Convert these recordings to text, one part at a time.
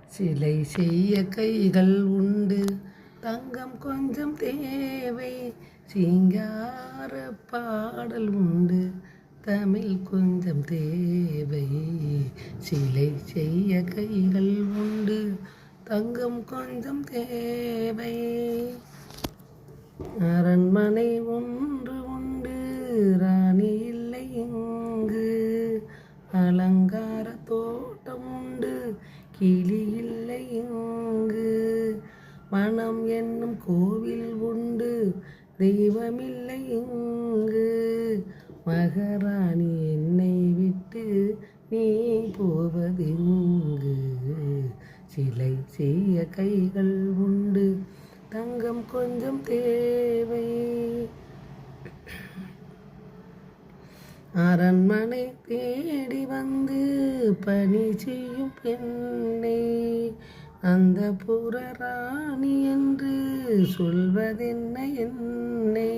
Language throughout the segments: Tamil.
சிலை செய்ய கைகள் உண்டு, தங்கம் கொஞ்சம் தேவை. சிங்கார பாடல் உண்டு, தமிழ் கொஞ்சம் தேவை. சிலை செய்ய கைகள் உண்டு, தங்கம் கொஞ்சம் தேவை. அரண்மனை ஒன்று உண்டு, ராணி இல்லை இங்கு. அலங்கார தோட்டம் உண்டு, கிளி இல்லை இங்கு. மனம் என்னும் கோவில் உண்டு, தெய்வமில்லை இங்கு. மகாராணி என்னை விட்டு நீ போவதெங்கு? சிலை செய்ய கைகள் உண்டு, தங்கம் கொஞ்சம் தேவை. அரண்மனை தேடி வந்து பணி செய்யும் பெண்ணை அந்த புறராணி என்று சொல்வதென்ன என்னை?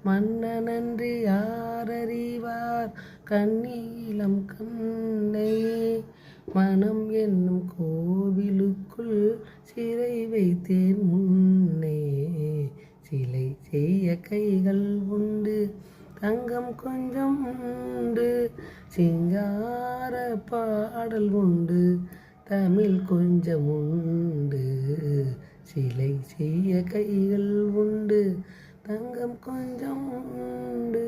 மன்னனன்றி யாரறிவார் கண்ணீலம் கண்ணை? மனம் என்னும் கோவிலுக்குள் சிறை வைத்தேன் முன்னே. சிலை செய்ய கைகள் உண்டு, தங்கம் கொஞ்சம் உண்டு. சிங்கார பாடல் உண்டு, தமிழ் கொஞ்சம் உண்டு. சிலை செய்ய கைகள் உண்டு, தங்கம் கொஞ்சம் உண்டு.